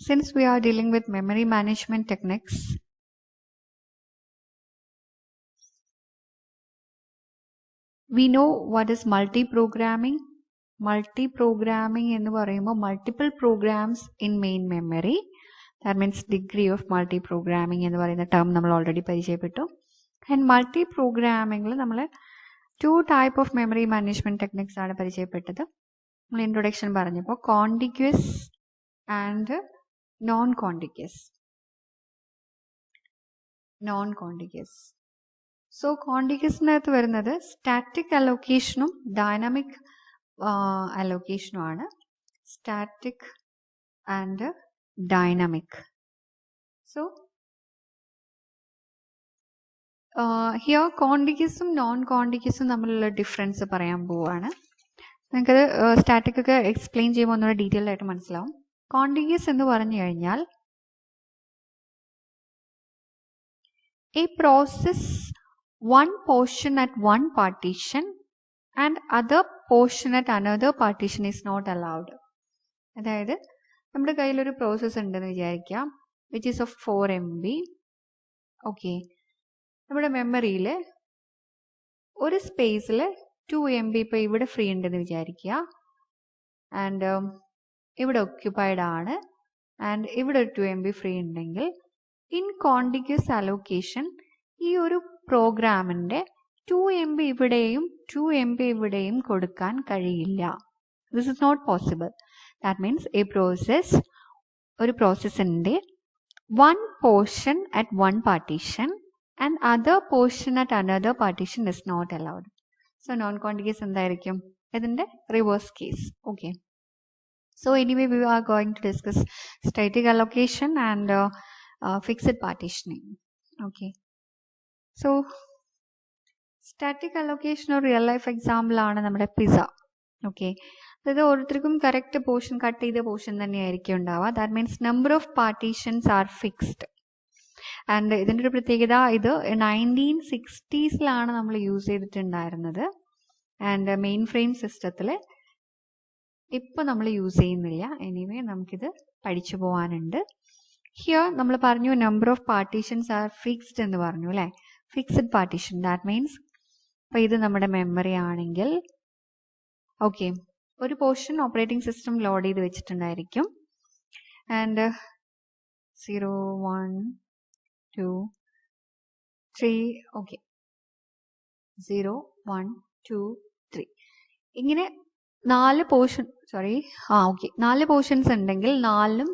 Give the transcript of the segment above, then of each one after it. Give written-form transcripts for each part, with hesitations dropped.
Since we are dealing with memory management techniques, we know what is multi-programming. Multi-programming എന്ന് പറയുമ്പോൾ multiple programs in main memory. That means degree of multi-programming എന്ന് പറയുന്ന term നമ്മൾ already പരിചയപ്പെട്ടു. And multi-programming നമ്മൾ two type of memory management techniques ആണ് പരിചയപ്പെട്ടത്. നമ്മൾ introduction പറഞ്ഞപ്പോൾ contiguous and non-contiguous. Non-contiguous. So contiguousനകത്ത് വരുന്നത് static allocationും dynamic allocationും ആണ്. Static and dynamic. So here contiguousും non-contiguousും തമ്മിലുള്ള ഡിഫറൻസ് പറയാൻ പോവാണ്. നിങ്ങൾക്കത് സ്റ്റാറ്റിക് ഒക്കെ എക്സ്പ്ലെയിൻ ചെയ്യുമ്പോൾ ഒന്നുകൂടെ ഡീറ്റെയിൽ ആയിട്ട് മനസ്സിലാവും. കോണ്ടിഗ്യൂസ് എന്ന് പറഞ്ഞു കഴിഞ്ഞാൽ a process one portion at one partition and other portion at another partition is not allowed. അതായത് നമ്മുടെ കയ്യിലൊരു പ്രോസസ്സ് ഉണ്ടെന്ന് വിചാരിക്കാം, which is of 4 MB. Okay, നമ്മുടെ മെമ്മറിയിൽ ഒരു സ്പേസിൽ 2 MB ഇപ്പോൾ ഇവിടെ ഫ്രീ ഉണ്ടെന്ന് വിചാരിക്കുക. ആൻഡ് ഇവിടെ ഒക്യുപ്പൈഡ് ആണ്. ആൻഡ് ഇവിടെ ഒരു 2 MB ഫ്രീ ഉണ്ടെങ്കിൽ ഇൻ കോണ്ടിഗ്യൂസ് അലോക്കേഷൻ ഈ ഒരു പ്രോഗ്രാമിൻ്റെ 2 MB ഇവിടെയും 2 MB ഇവിടെയും കൊടുക്കാൻ കഴിയില്ല. This is not possible. That means ഒരു പ്രോസസ്സിൻ്റെ one portion at one partition and other portion at another partition is not allowed. So non-contiguous എന്തായിരിക്കും? ഇതിൻ്റെ reverse case. Okay, so anyway we are going to discuss static allocation and fixed partitioning. Okay, so static allocation ഒരു real life example ആണ് നമ്മുടെ pizza. Okay, അതായത് ഓരോരുത്തർക്കും correct portion cut ചെയ്ത portion തന്നെയായിരിക്കും ഉണ്ടാവുക. That means number of partitions R fixed. And ഇതിൻ്റെ ഒരു പ്രത്യേകത, ഇത് 1960s നമ്മൾ യൂസ് ചെയ്തിട്ടുണ്ടായിരുന്നത്. ആൻഡ് മെയിൻ ഫ്രെയിം സിസ്റ്റത്തിൽ ഇപ്പോൾ നമ്മൾ യൂസ് ചെയ്യുന്നില്ല. എനിവേ നമുക്കിത് പഠിച്ചു പോകാനുണ്ട്. ഹിയർ നമ്മൾ പറഞ്ഞു number of partitions R fixed എന്ന് പറഞ്ഞു അല്ലേ. ഫിക്സ്ഡ് പാർട്ടീഷൻ, ദാറ്റ് മീൻസ് ഇപ്പോൾ ഇത് നമ്മുടെ മെമ്മറി ആണെങ്കിൽ ഓക്കെ, ഒരു പോർഷൻ ഓപ്പറേറ്റിംഗ് സിസ്റ്റം ലോഡ് ചെയ്ത് വെച്ചിട്ടുണ്ടായിരിക്കും. ആൻഡ് 0 1 2 3 ഓക്കെ 0 1 2 3 ഇങ്ങനെ 4 പോർഷൻസ് ഉണ്ടെങ്കിൽ 4ലും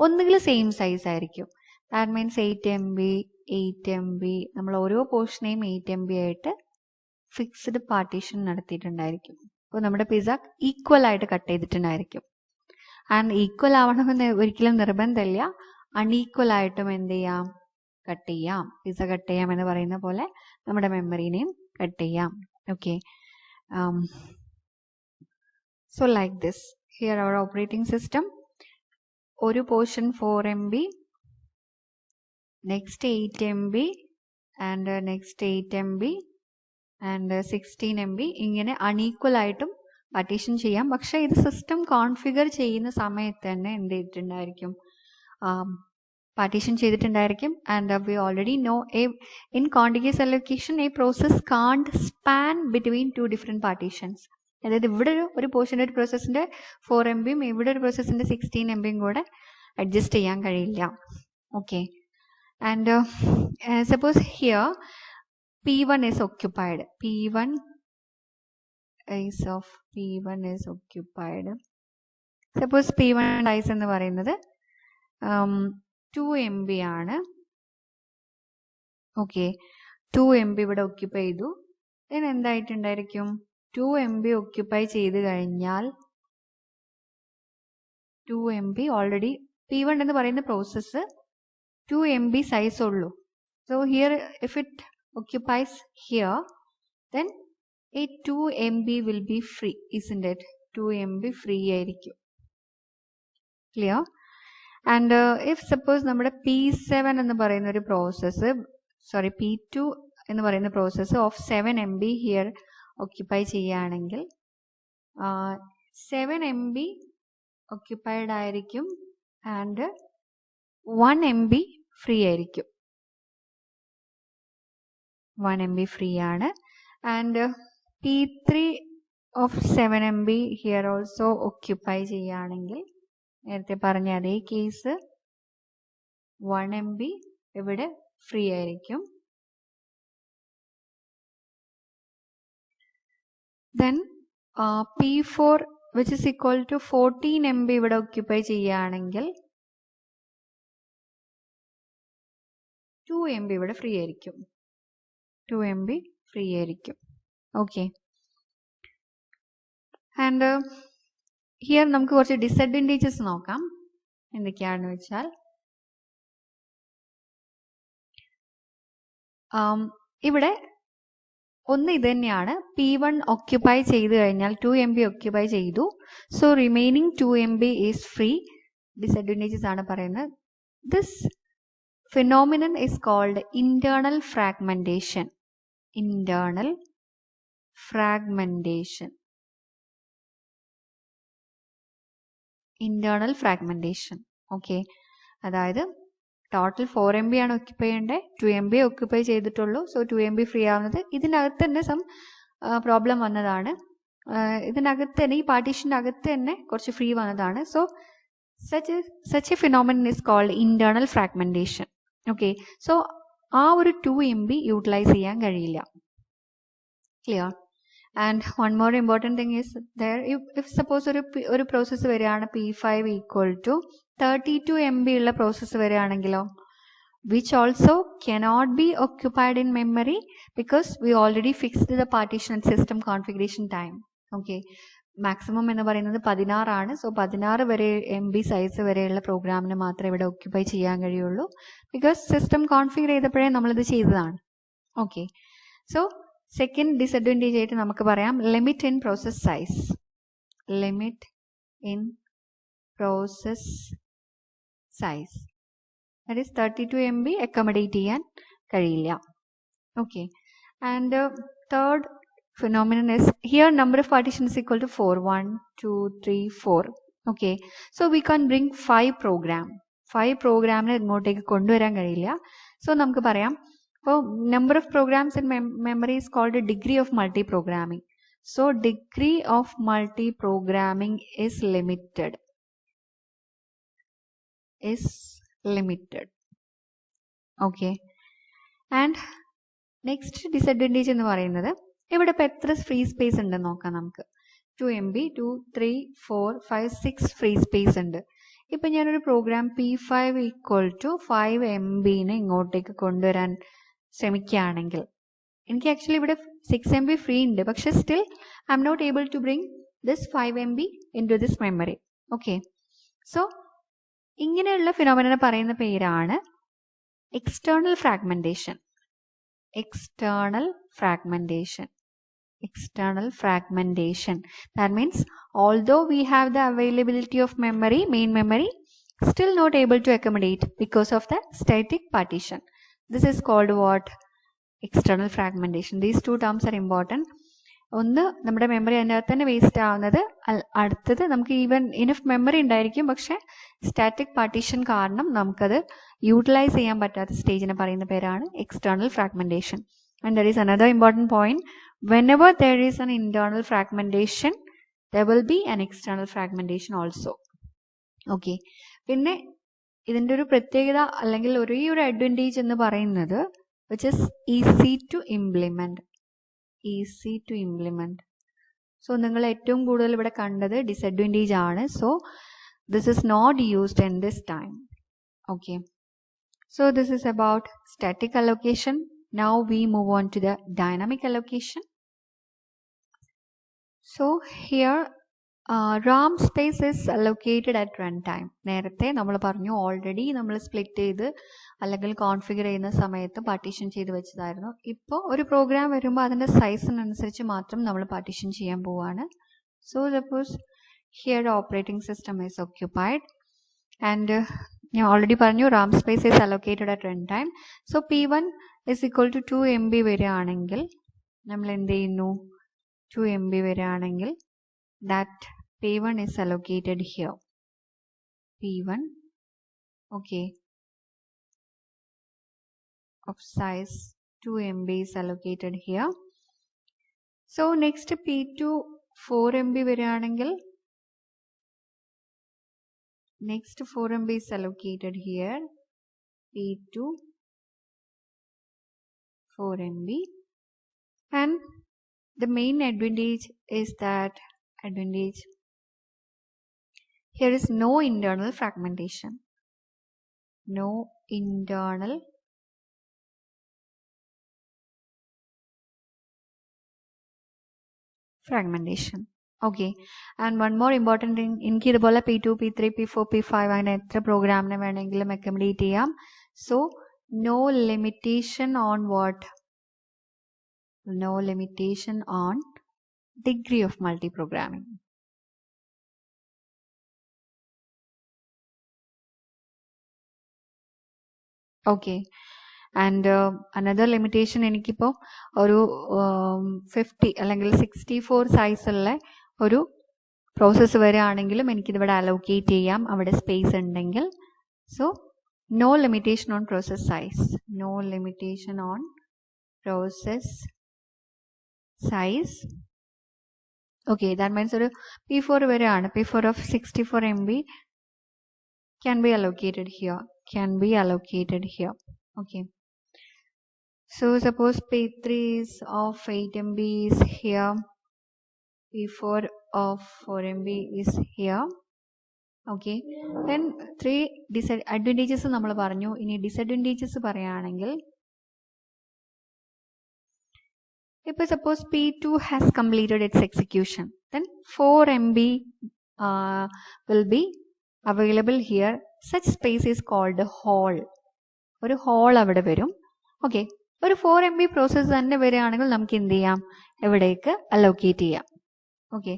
ഒന്നുകിൽ സെയിം സൈസ് ആയിരിക്കും. ദാറ്റ് മീൻസ് 8 MB 8 MB നമ്മൾ ഓരോ പോർഷനെയും 8 MB ആയിട്ട് ഫിക്സ്ഡ് പാർട്ടീഷൻ നടത്തിയിട്ടുണ്ടായിരിക്കും. അപ്പോൾ നമ്മുടെ പിസ ഈക്വൽ ആയിട്ട് കട്ട് ചെയ്തിട്ടുണ്ടായിരിക്കും. ആൻഡ് ഈക്വൽ ആവണമെന്ന് ഒരിക്കലും നിർബന്ധമില്ല. അൺഈക്വൽ ആയിട്ടും എന്ത് ചെയ്യാം, കട്ട് ചെയ്യാം. പിസ കട്ട് ചെയ്യാം എന്ന് പറയുന്ന പോലെ നമ്മുടെ മെമ്മറീനെയും കട്ട് ചെയ്യാം. Okay, so like this, here our operating system, ഒരു portion 4 MB, next 8 MB and next 8 MB and 16 MB ഇങ്ങനെ അൺഈക്വൽ ആയിട്ടും പാർട്ടീഷൻ ചെയ്യാം. പക്ഷേ ഇത് സിസ്റ്റം കോൺഫിഗർ ചെയ്യുന്ന സമയത്ത് തന്നെ എന്ത് ചെയ്തിട്ടുണ്ടായിരിക്കും, പാർട്ടീഷൻ ചെയ്തിട്ടുണ്ടായിരിക്കും. And we already know in contiguous allocation a process cannot span between 2 different partitions. അതായത് ഇവിടെ ഒരു പോർഷൻ്റെ ഒരു പ്രോസസ്സിൻ്റെ 4 MB ഇവിടെ ഒരു പ്രോസസ്സിൻ്റെ 16 MB കൂടെ അഡ്ജസ്റ്റ് ചെയ്യാൻ കഴിയില്ല. Okay, and suppose here P1 is occupied. P1 is occupied. Suppose P1 size എന്ന് പറയുന്നത് 2 MB ആണ്. ഓക്കെ, 2 MB ഇവിടെ ഒക്യുപ്പൈ ചെയ്തു. then എന്തായിട്ടുണ്ടായിരിക്കും, 2 MB ഒക്യുപ്പൈ ചെയ്ത് കഴിഞ്ഞാൽ 2 MB ഓൾറെഡി P1 എന്ന് പറയുന്ന പ്രോസസ്സ് 2 MB സൈസ് ഉള്ളൂ. So here if it occupies here, then a 2 MB will be free, isn't it? 2 MB free ആയിരിക്കും. Clear? And if suppose നമ്മുടെ P7 എന്ന് പറയുന്ന ഒരു പ്രോസസ്സ് P2 എന്ന് പറയുന്ന process of 7 MB here occupy ചെയ്യുകയാണെങ്കിൽ 7 MB occupied ആയിരിക്കും. ആൻഡ് 1 MB ഫ്രീ ആയിരിക്കും. 1 MB ഫ്രീ ആണ്. And P3 of 7 MB here also occupy ചെയ്യുകയാണെങ്കിൽ നേരത്തെ പറഞ്ഞ അതേ കേസ് 1 MB ഇവിടെ ഫ്രീ ആയിരിക്കും. Then P4 which is equal to 14 MB ഇവിടെ occupy ചെയ്യുകയാണെങ്കിൽ 2 MB ഇവിടെ ഫ്രീ ആയിരിക്കും. 2 MB ഫ്രീ ആയിരിക്കും. ഓക്കെ. ആൻഡ് ഹിയർ നമുക്ക് കുറച്ച് ഡിസഡ്വാൻറ്റേജസ് നോക്കാം. എന്തൊക്കെയാണെന്ന് വെച്ചാൽ ഇവിടെ ഒന്ന് ഇത് തന്നെയാണ്. P1 occupy ചെയ്ത് കഴിഞ്ഞാൽ 2 MB occupy ചെയ്തു. So remaining 2 MB is free. Disadvantages ആണ് പറയുന്നത്. This phenomenon is called internal fragmentation. Internal fragmentation. Internal fragmentation. Okay. അതായത് ടോട്ടൽ 4 MB ആണ് ഓക്യുപ്പൈ ചെയ്യേണ്ടത്. 2 MB ഓക്യുപ്പൈ ചെയ്തിട്ടുള്ളൂ. സോ 2 MB ഫ്രീ ആവുന്നത് ഇതിനകത്ത് തന്നെ സം പ്രോബ്ലം വന്നതാണ്. ഇതിനകത്ത് തന്നെ ഈ പാർട്ടീഷൻ്റെ അകത്ത് തന്നെ കുറച്ച് ഫ്രീ വന്നതാണ്. So such a phenomenon is called internal fragmentation. Okay. So ആ ഒരു 2 MB യൂട്ടിലൈസ് ചെയ്യാൻ കഴിയില്ല. Clear? And one more important thing is there if suppose ഒരു പ്രോസസ്സ് വരികയാണ് P5 ഈക്വൽ ടു 32 MB ഉള്ള പ്രോസസ്സ് വരികയാണെങ്കിലോ, which also cannot be occupied in memory because we already fixed the partition and system configuration time. Okay. Maximum എന്ന് പറയുന്നത് 16 ആണ്. So 16 വരെ MB size വരെയുള്ള പ്രോഗ്രാമിന് മാത്രമേ ഇവിടെ ഓക്യുപ്പൈ ചെയ്യാൻ കഴിയുള്ളൂ. ബിക്കോസ് സിസ്റ്റം കോൺഫിഗർ ചെയ്തപ്പോഴേ നമ്മളിത് ചെയ്തതാണ്. ഓക്കെ. സോ സെക്കൻഡ് ഡിസഡ്വാൻറ്റേജ് ആയിട്ട് നമുക്ക് പറയാം limit in process size. Limit in process size. That is 32 MB accommodate ചെയ്യാൻ കഴിയില്ല. Okay. And third phenomenon is here number of partitions is equal to 4. 1, 2, 3, 4. Okay. So we can bring 5 program. 5 പ്രോഗ്രാമിനെ ഇങ്ങോട്ടേക്ക് കൊണ്ടുവരാൻ കഴിയില്ല. So നമുക്ക് പറയാം ഇപ്പോൾ number of programs in memory is called degree of multi programming. So degree of multi programming is limited. Okay. And next disadvantage എന്ന് പറയുന്നത് ഇവിടെ ഇപ്പോൾ എത്ര ഫ്രീ സ്പേസ് ഉണ്ടെന്ന് നോക്കാം നമുക്ക്. 2 MB 2, 3, 4, 5, 6 ഫ്രീ സ്പേസ് ഉണ്ട്. ഇപ്പം ഞാനൊരു പ്രോഗ്രാം P5 ഈക്വൽ ടു 5 MBനെ ഇങ്ങോട്ടേക്ക് കൊണ്ടുവരാൻ ശ്രമിക്കുകയാണെങ്കിൽ എനിക്ക് ആക്ച്വലി ഇവിടെ 6 MB ഫ്രീ ഉണ്ട്. പക്ഷെ still I'm not able to bring this 5 MB into this memory. Okay. So ഇങ്ങനെയുള്ള ഫിനോമിനനെ പറയുന്ന പേരാണ് external fragmentation. External fragmentation. That means although we have the availability of memory, main memory, still not able to accommodate because of the static partition. This is called what? External fragmentation. These two terms are important. ഒന്ന് നമ്മുടെ memory അതിനകത്ത് തന്നെ waste ആവുന്നത്, അടുത്തത് നമുക്ക് even enough memory ഉണ്ടായിരിക്കും പക്ഷെ static partition കാരണം നമുക്കത് യൂട്ടിലൈസ് ചെയ്യാൻ പറ്റാത്ത സ്റ്റേജിനെ പറയുന്ന പേരാണ് external fragmentation. And there is another important point. whenever there is an internal fragmentation there will be an external fragmentation also. Okay. പിന്നെ ഇതിൻ്റെ ഒരു പ്രത്യേകത അല്ലെങ്കിൽ ഒരേ ഒരു അഡ്വാൻറ്റേജ് എന്ന് പറയുന്നത് which is easy to implement. So നിങ്ങൾ ഏറ്റവും കൂടുതൽ ഇവിടെ കണ്ടത് ഡിസഡ്വാൻറ്റേജ് ആണ്. So this is not used in this time. Okay. So this is about static allocation. Now we move on to the dynamic allocation. So here RAM space is allocated at runtime. നേരത്തെ നമ്മൾ പറഞ്ഞു already നമ്മൾ split ചെയ്ത് അല്ലെങ്കിൽ configure ചെയ്യുന്ന സമയത്ത് partition ചെയ്ത് വെച്ചതായിരുന്നു. ഇപ്പോൾ ഒരു പ്രോഗ്രാം വരുമ്പോൾ അതിൻ്റെ സൈസിനനുസരിച്ച് മാത്രം നമ്മൾ പാർട്ടീഷൻ ചെയ്യാൻ പോവാണ്. So suppose here operating system is occupied and ഞാൻ ഓൾറെഡി പറഞ്ഞു RAM space is allocated at runtime. So P1 is equal to 2 MB വരികയാണെങ്കിൽ നമ്മൾ എന്ത് ചെയ്യുന്നു? 2 MB വരികയാണെങ്കിൽ that P1 is allocated here. P1, okay, of size 2 MB is allocated here. So next P2 4 MB varayanengil next 4 MB is allocated here. P2 4 MB, and the main advantage is that here is no internal fragmentation. No internal fragmentation. Okay, and one more important thing, inki idupole P2, P3, P4, P5 അങ്ങനെ എത്ര പ്രോഗ്രാമിനെ വേണമെങ്കിലും accommodate ചെയ്യാം. So no limitation on what? No limitation on degree of multiprogramming. Okay, and another limitation എനിക്കിപ്പോൾ ഒരു 50 അല്ലെങ്കിൽ 64 സൈസുള്ള ഒരു പ്രോസസ്സ് വരെയാണെങ്കിലും എനിക്കിതിവിടെ അലോക്കേറ്റ് ചെയ്യാം, അവിടെ സ്പേസ് ഉണ്ടെങ്കിൽ. So no limitation on process size. No limitation on process size. Okay, that means ഒരു P4 വരെയാണ്. P4 of 64 MB can be allocated here. Okay. So suppose P3 is of 8 MB is here. P4 of 4 MB is here. Okay. Then 3 disadvantages നമ്മൾ പറഞ്ഞു. ഇനി disadvantages പറയുകയാണെങ്കിൽ, if suppose P2 has completed its execution, then 4 MB will be available here. Such space is called a hall. ഒരു hall അവിടെ വരും. Okay, ഒരു 4 MB process തന്നെ വരികയാണെങ്കിൽ നമുക്ക് എന്ത് ചെയ്യാം, എവിടേക്ക് അലോക്കേറ്റ് ചെയ്യാം. ഓക്കെ,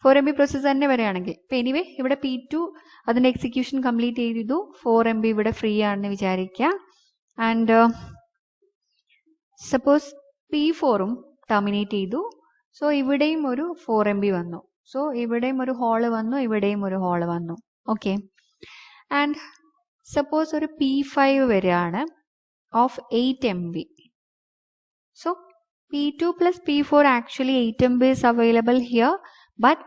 4 MB പ്രോസസ്സ് തന്നെ വരികയാണെങ്കിൽ, ഇപ്പം എനിവേ ഇവിടെ P2 അതിൻ്റെ എക്സിക്യൂഷൻ കംപ്ലീറ്റ് ചെയ്തു, 4 MB ഇവിടെ ഫ്രീ ആണെന്ന് വിചാരിക്കുക. ആൻഡ് സപ്പോസ് P4ഉം ടെർമിനേറ്റ് ചെയ്തു. സോ ഇവിടെയും ഒരു 4 MB വന്നു. സോ ഇവിടെയും ഒരു ഹോള് വന്നു, ഇവിടെയും ഒരു ഹോള് വന്നു. ഓക്കെ, ആൻഡ് സപ്പോസ് ഒരു P5 വരെയാണ് of 8 MB. So P2 plus P4 actually 8 MB is available here, but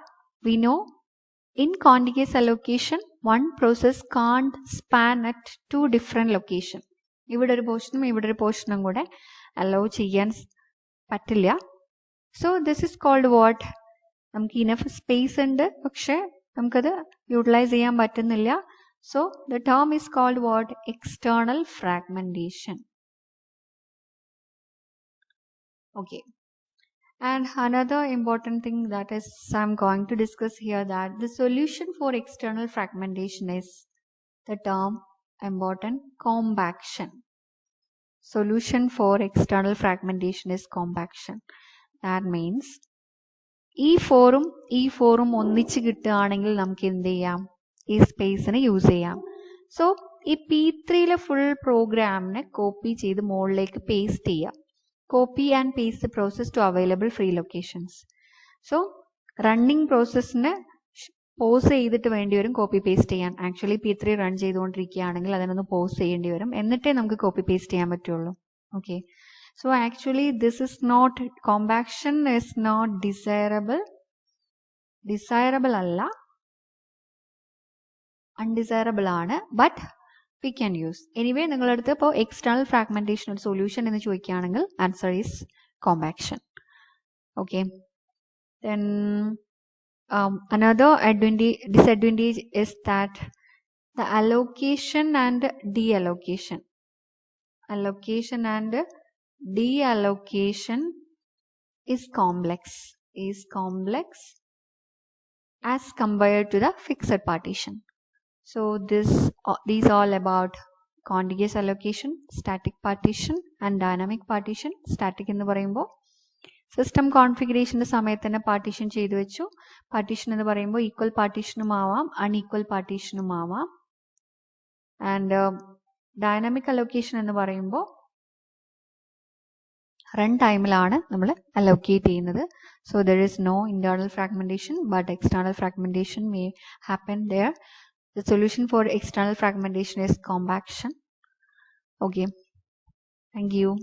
we know in contiguous allocation one process can't span at two different locations. ഇവിടെ ഒരു പോർഷനും ഇവിടെ ഒരു പോർഷനും കൂടെ അലോ ചെയ്യാൻ പറ്റില്ല. So this is called what? നമുക്ക് ഇനഫ് സ്പേസ് ഉണ്ട്, പക്ഷെ നമുക്കത് യൂട്ടിലൈസ് ചെയ്യാൻ പറ്റുന്നില്ല. So the term is called what? External fragmentation. Okay, and another important thing that is I'm going to discuss here, that the solution for external fragmentation is the term important compaction. Solution for external fragmentation is compaction. That means ഈ ഫോറും ഒന്നിച്ച് കിട്ടുകയാണെങ്കിൽ നമുക്ക് എന്ത് ചെയ്യാം, ഈ സ്പേസിനെ use ചെയ്യാം. So ഈ P3 ഫുൾ പ്രോഗ്രാമിനെ കോപ്പി ചെയ്ത് മുകളിലേക്ക് പേസ്റ്റ് ചെയ്യാം. Copy and paste the process to available free locations. So running പ്രോസസ്സിന് പോസ് ചെയ്തിട്ട് വേണ്ടി വരും കോപ്പി പേസ്റ്റ് ചെയ്യാൻ. ആക്ച്വലി P3 റൺ ചെയ്തുകൊണ്ടിരിക്കുകയാണെങ്കിൽ അതിനൊന്ന് പോസ് ചെയ്യേണ്ടി വരും, എന്നിട്ടേ നമുക്ക് കോപ്പി പേസ്റ്റ് ചെയ്യാൻ പറ്റുള്ളൂ. Okay, so actually this is not, compaction is not desirable അല്ല, അൺഡിസൈറബിൾ ആണ്, but we can use. Anyway നിങ്ങളുടെ അടുത്ത് ഇപ്പോൾ എക്സ്റ്റേണൽ ഫ്രാഗ്മെന്റേഷൻ ഒരു സൊല്യൂഷൻ എന്ന് ചോദിക്കുകയാണെങ്കിൽ answer is compaction. Okay, then another disadvantage is that the allocation and deallocation is complex as compared to the fixed partition. So these all about contiguous allocation, static partition and dynamic partition. Static എന്ന് പറയുമ്പോൾ system കോൺഫിഗറേഷൻ്റെ സമയത്ത് തന്നെ partition ചെയ്തു വെച്ചു. Partition എന്ന് പറയുമ്പോൾ equal പാർട്ടീഷനും ആവാം, unequal പാർട്ടീഷനും ആവാം. ആൻഡ് ഡൈനാമിക് അലോക്കേഷൻ എന്ന് പറയുമ്പോൾ റൺ ടൈമിലാണ് നമ്മൾ അലോക്കേറ്റ് ചെയ്യുന്നത്. So there is no internal fragmentation, but external fragmentation may happen there. The solution for external fragmentation is compaction. Okay. Thank you.